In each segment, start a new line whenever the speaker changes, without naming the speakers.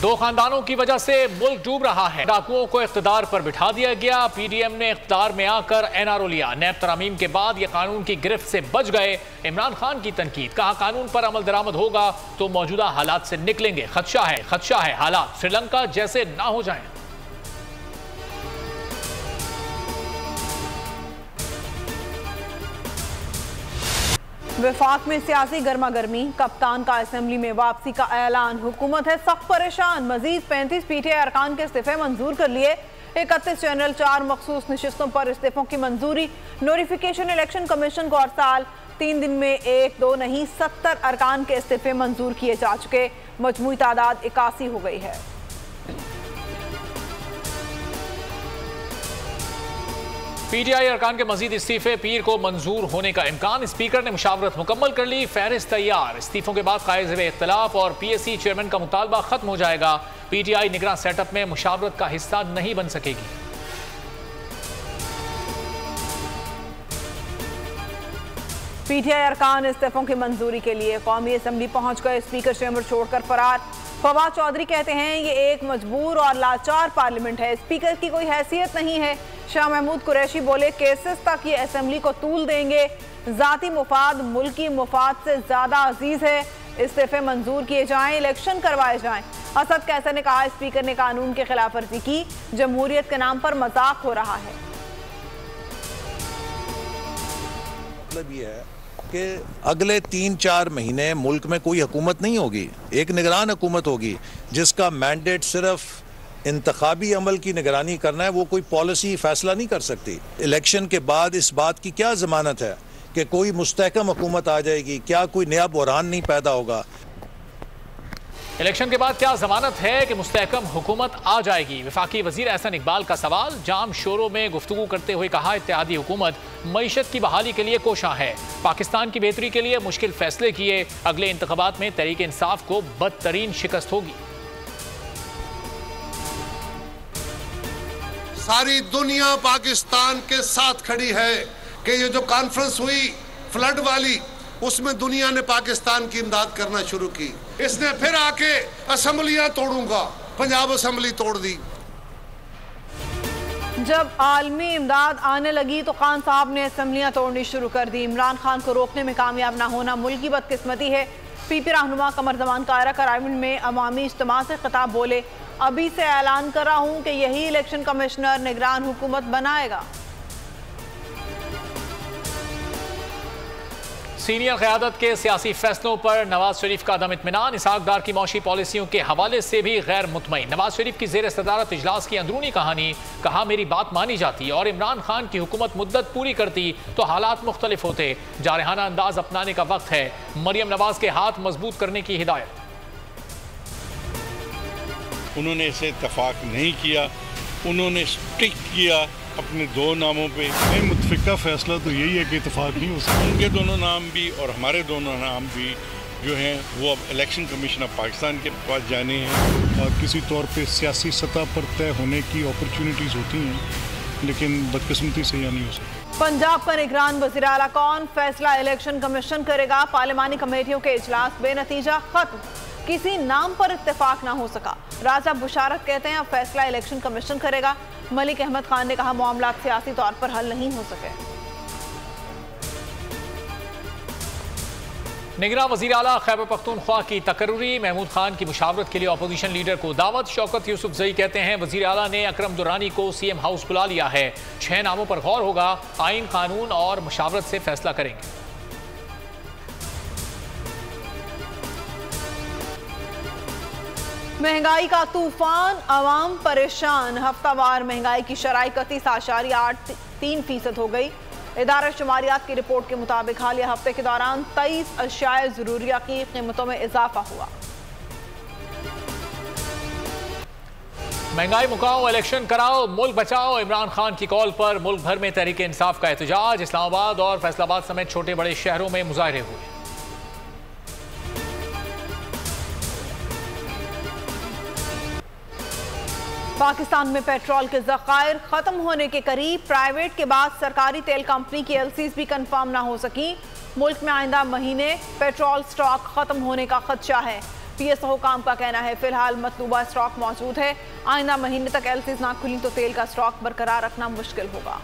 दो खानदानों की वजह से मुल्क डूब रहा है। डाकुओं को इख्तिदार पर बिठा दिया गया। पीडीएम ने इख्तिदार में आकर एनआरओ लिया। नैब तरामीम के बाद ये कानून की गिरफ्त से बच गए। इमरान खान की तनकीद, कहा कानून पर अमल दरामद होगा तो मौजूदा हालात से निकलेंगे। खदशा है हालात श्रीलंका जैसे ना हो जाएं।
वफाक में सियासी गर्मा गर्मी, कप्तान का असेंबली में वापसी का ऐलान। हुकूमत है सख्त परेशान। मजीद 35 पीटीआई अरकान के इस्तीफे मंजूर कर लिए। 31 जनरल 4 मखसूस नशिस्तों पर इस्तीफों की मंजूरी। नोटिफिकेशन इलेक्शन कमीशन को अरसाल। 3 दिन में 1 2 नहीं 70 अरकान के इस्तीफे मंजूर किए जा चुके। मजमूई तादाद 81 हो गई है।
पीटीआई अरकान के मजीद इस्तीफे पीर को मंजूर होने का इम्कान। स्पीकर ने मुशावरत मुकम्मल कर ली। फहरिस्त तैयार। इस्तीफों के बाद कायज़ इख्तिलाफ और पीएससी चेयरमैन का मुतालबा खत्म हो जाएगा। पीटीआई निगरान सेटअप में मुशावरत का हिस्सा नहीं बन सकेगी।
पीटीआई अरकान इस्तीफों की मंजूरी के लिए कौमी असम्बली पहुंच गए। स्पीकर चैम्बर छोड़कर फरार। फवाद चौधरी कहते हैं ये एक मजबूर और लाचार पार्लियामेंट है। स्पीकर की कोई हैसियत नहीं है। शाह महमूद कुरैशी बोले केसेस तक ये असेंबली को तूल देंगे। जाती मुफाद मुल्की मुफाद से ज्यादा अजीज है। इस्तीफे मंजूर किए जाएं, इलेक्शन करवाए जाएं। असद कैसर ने कहा स्पीकर ने कानून की खिलाफ वर्जी की। जमहूरियत के नाम पर मजाक हो रहा है।
मतलब ये है कि अगले 3-4 महीने मुल्क में कोई हुकूमत नहीं होगी। एक निगरान हुकूमत होगी जिसका मैंडेट सिर्फ इंतखाबी अमल की निगरानी करना है। वो कोई पॉलिसी फैसला नहीं कर सकती। इलेक्शन के बाद इस बात की क्या जमानत है कि कोई मुस्तहकम हुकूमत आ जाएगी? क्या कोई नया बुहरान नहीं पैदा होगा?
इलेक्शन के बाद क्या जमानत है कि मुस्तहकम हुकूमत आ जाएगी? वफाकी वजीर एहसन इकबाल का सवाल। जाम शोरों में गुफ्तगू करते हुए कहा इत्तेहादी हुकूमत मईशत की बहाली के लिए कोशां है। पाकिस्तान की बेहतरी के लिए मुश्किल फैसले किए। अगले इंतखाबात में तहरीक इंसाफ को बदतरीन शिकस्त होगी।
सारी दुनिया पाकिस्तान के साथ खड़ी है कि ये जो कॉन्फ्रेंस हुई फ्लड वाली, उसमें दुनिया ने पाकिस्तान की इमदाद करना शुरू की। इसने फिर आके असेंबलियां तोड़ूंगा, पंजाब असेंबली तोड़ दी।
जब आलमी इमदाद आने लगी तो खान साहब ने असेंबलियां तोड़नी शुरू कर दी। इमरान खान को रोकने में कामयाब ना होना मुल्क की बदकिस्मती है। पीपी रहनुमा कमर जमान कायरा कराइमंड में अवामी इज्तिमा से खिताब बोले अभी से ऐलान कर रहा हूं कि यही इलेक्शन कमिश्नर निगरान हुकूमत बनाएगा।
सीनियर क़यादत के सियासी फैसलों पर नवाज शरीफ का अदम इत्मीनान। इसहाक डार की मौशी पॉलिसियों के हवाले से भी गैर मुतमईन। नवाज शरीफ की ज़ेर सदारत इजलास की अंदरूनी कहानी। कहा मेरी बात मानी जाती और इमरान खान की हुकूमत मुद्दत पूरी करती तो हालात मुख्तलिफ होते। जारहाना अंदाज अपनाने का वक्त है। मरियम नवाज के हाथ मजबूत करने की हिदायत।
उन्होंने इसे इत्तफाक नहीं किया। उन्होंने स्टिक किया अपने 2 नामों पे। मुतफिका फैसला तो यही है कि इत्तेफाक नहीं हो सकता। उनके दोनों नाम भी और हमारे दोनों नाम भी जो हैं वो अब इलेक्शन कमीशन ऑफ पाकिस्तान के पास जाने हैं। और किसी तौर पे सियासी सतह पर तय होने की अपॉर्चुनिटीज़ होती हैं, लेकिन बदकिस्मती से यह नहीं हो सकता।
पंजाब का निगरान वज़ीर आला कौन? फैसला इलेक्शन कमीशन करेगा। पार्लिमानी कमेटियों के इजलास बेनतीजा खत्म। किसी नाम पर इत्तेफाक ना हो सका। राजा बुशारत कहते हैं अब फैसला इलेक्शन कमीशन करेगा। मलिक अहमद खान ने कहा मामला सियासी तौर पर हल नहीं हो सके।
निगरान वज़ीर आला खैबर पख्तूनख्वा की तकर्री। महमूद खान की मुशावरत के लिए अपोजिशन लीडर को दावत। शौकत यूसुफजई कहते हैं वज़ीर आला ने अकरम दुरानी को सीएम हाउस बुला लिया है। 6 नामों पर गौर होगा। आइन, कानून और मुशावरत से फैसला करेंगे।
महंगाई का तूफान, अवाम परेशान। हफ्तावार महंगाई की शरह 31.83% हो गई। इदारा शुमारियात की रिपोर्ट के मुताबिक हालिया हफ्ते के दौरान 23 अशियाए ज़रूरिया की कीमतों में इजाफा हुआ।
महंगाई मुकाओ, इलेक्शन कराओ, मुल्क बचाओ। इमरान खान की कॉल पर मुल्क भर में तहरीक इंसाफ का एहतजाज। इस्लामाबाद और फैसलाबाद समेत छोटे बड़े शहरों में मुजाहरे हुए।
पाकिस्तान में पेट्रोल के ज़खायर खत्म होने के करीब। प्राइवेट के बाद सरकारी तेल कंपनी की एलसीज भी कंफर्म ना हो सकी। मुल्क में आइंदा महीने पेट्रोल स्टॉक खत्म होने का खदशा है। पीएसओ हुकाम का कहना है फिलहाल मतलूबा स्टॉक मौजूद है, आइंदा महीने तक एलसीज ना खुली तो तेल का स्टॉक बरकरार रखना मुश्किल होगा।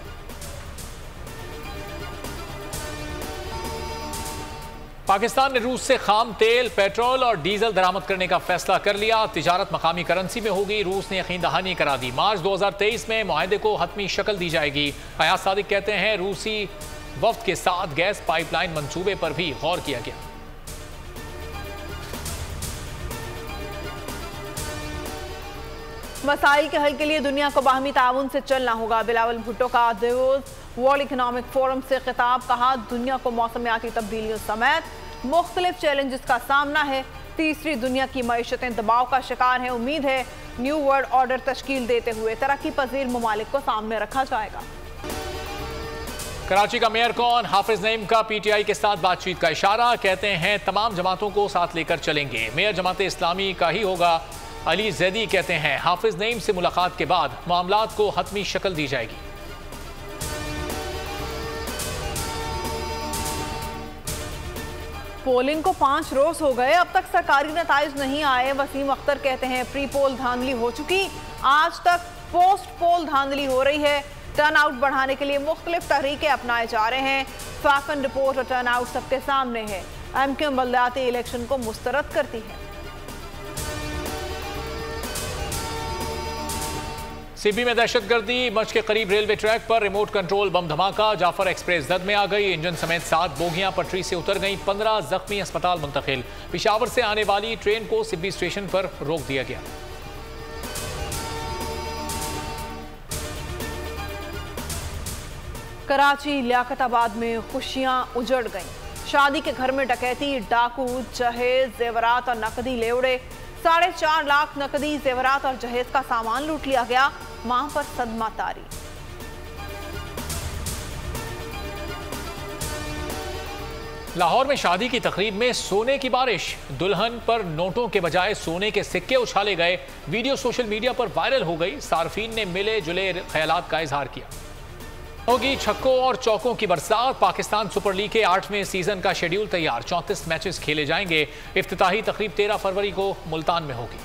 पाकिस्तान ने रूस से खाम तेल, पेट्रोल और डीजल दरामद करने का फैसला कर लिया। तिजारत मकामी करेंसी में होगी। रूस ने यकीन दहानी करा दी। मार्च 2023 में मुआहदे को हतमी शक्ल दी जाएगी। अयाज सादिक कहते हैं रूसी वफ्द के साथ गैस पाइपलाइन मंसूबे पर भी गौर किया गया।
मसाइल के हल के लिए दुनिया को बाहमी ताउन से चलना होगा। बिलावल भुट्टो का दावोस वर्ल्ड इकोनॉमिक फोरम से खिताब, कहा दुनिया को मौसमियाती तब्दीलियों समेत मुख्तलिफ चैलेंजेस का सामना है। तीसरी दुनिया की मईशतें दबाव का शिकार हैं। उम्मीद है न्यू वर्ल्ड ऑर्डर तश्कील देते हुए तरक्की पजीर ममालिक को सामने रखा जाएगा।
कराची का मेयर कौन? हाफिज नईम का पीटीआई के साथ बातचीत का इशारा। कहते हैं तमाम जमातों को साथ लेकर चलेंगे। मेयर जमात इस्लामी का ही होगा। अली जैदी कहते हैं हाफिज नईम से मुलाकात के बाद मामलात को हतमी शक्ल दी जाएगी।
पोलिंग को 5 रोज हो गए, अब तक सरकारी नताइज नहीं आए। वसीम अख्तर कहते हैं प्री पोल धांधली हो चुकी, आज तक पोस्ट पोल धांधली हो रही है। टर्न आउट बढ़ाने के लिए मुख्तलिफ तरीके अपनाए जा रहे हैं। फाकन रिपोर्ट और टर्न आउट सबके सामने है। एमक्यूएम बल्दियाती इलेक्शन को मुस्तरद करती है।
सीबी में दहशतगर्दी, मच के करीब रेलवे ट्रैक पर रिमोट कंट्रोल बम धमाका। जाफर एक्सप्रेस जद में आ गई। इंजन समेत 7 बोगियां पटरी से उतर गईं। 15 जख्मी अस्पताल मुंतकिल। पेशावर से आने वाली ट्रेन को सिब्बी स्टेशन पर रोक दिया गया।
कराची लियाकताबाद में खुशियां उजड़ गईं। शादी के घर में डकैती, डाकू, जहेज, जेवरात और नकदी ले उड़े। 4.5 लाख नकदी, जेवरात और जहेज का सामान लूट लिया गया। मां पर सदमा तारी।
लाहौर में शादी की तकरीब में सोने की बारिश। दुल्हन पर नोटों के बजाय सोने के सिक्के उछाले गए। वीडियो सोशल मीडिया पर वायरल हो गई। सार्फिन ने मिले जुले ख्यालात का इजहार किया। होगी छक्कों और चौकों की बरसात। पाकिस्तान सुपर लीग के 8वें सीजन का शेड्यूल तैयार। 34 मैचेस खेले जाएंगे। इफ्तिताही तकरीब 13 फरवरी को मुल्तान में होगी।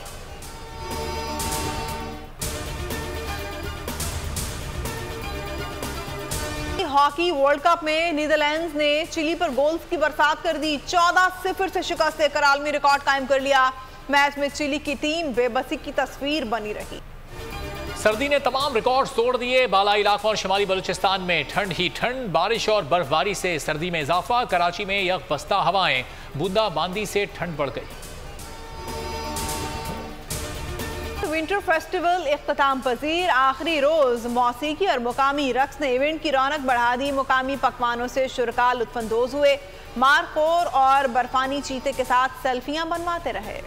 हॉकी वर्ल्ड कप में नीदरलैंड्स ने चिली पर गोल्स की बरसात कर दी। 14-0 से शिकस्त देकर आलमी रिकॉर्ड कायम कर लिया। मैच में चिली की टीम बेबसी की तस्वीर बनी रही।
सर्दी ने तमाम रिकॉर्ड तोड़ दिए। बालाई इलाकों और शुमाली बलूचिस्तान में ठंड ही ठंड। बारिश और बर्फबारी से सर्दी में इजाफा। कराची में यकबस्ता हवाएं, बूंदाबांदी से ठंड बढ़ गई।
विंटर फेस्टिवल इख्तिताम पजीर। आखिरी रोज मौसीकी और मुकामी रक्स ने इवेंट की रौनक बढ़ा दी। मुकामी पकवानों से शुरका लुत्फानंदोज हुए। मारखोर और बर्फानी चीते के साथ सेल्फियां बनवाते रहे।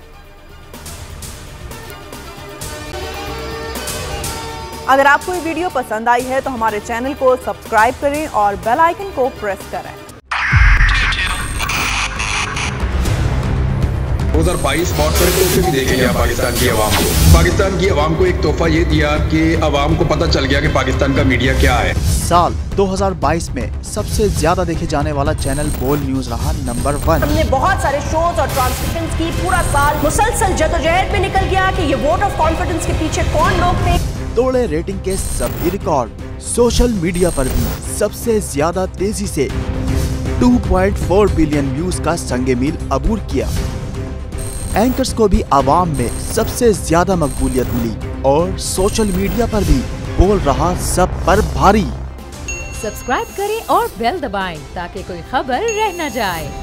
अगर आपको ये वीडियो पसंद आई है तो हमारे चैनल को सब्सक्राइब करें और बेल आइकन को प्रेस करें।
2022 बहुत सारे तोहफे भी देखे गया पाकिस्तान की आवाम को। पाकिस्तान की आवाम को एक तोहफा ये दिया कि आवाम को पता चल गया कि पाकिस्तान का मीडिया क्या है।
साल 2022 में सबसे ज्यादा देखे जाने वाला चैनल बोल न्यूज रहा नंबर 1।
हमने बहुत सारे शोज और ट्रांसमिशंस की। पूरा साल मुसलसल जदोजहद में निकल गया कि ये वोट ऑफ कॉन्फिडेंस के पीछे कौन लोग थे।
तोड़े रेटिंग के सभी रिकॉर्ड। सोशल मीडिया पर भी सबसे ज्यादा तेजी से 2.4 बिलियन व्यूज का संगे मील अबूर किया। एंकर्स को भी आवाम में सबसे ज्यादा मकबूलियत मिली और सोशल मीडिया पर भी बोल रहा सब पर भारी।
सब्सक्राइब करें और बेल दबाएं ताकि कोई खबर रह न जाए।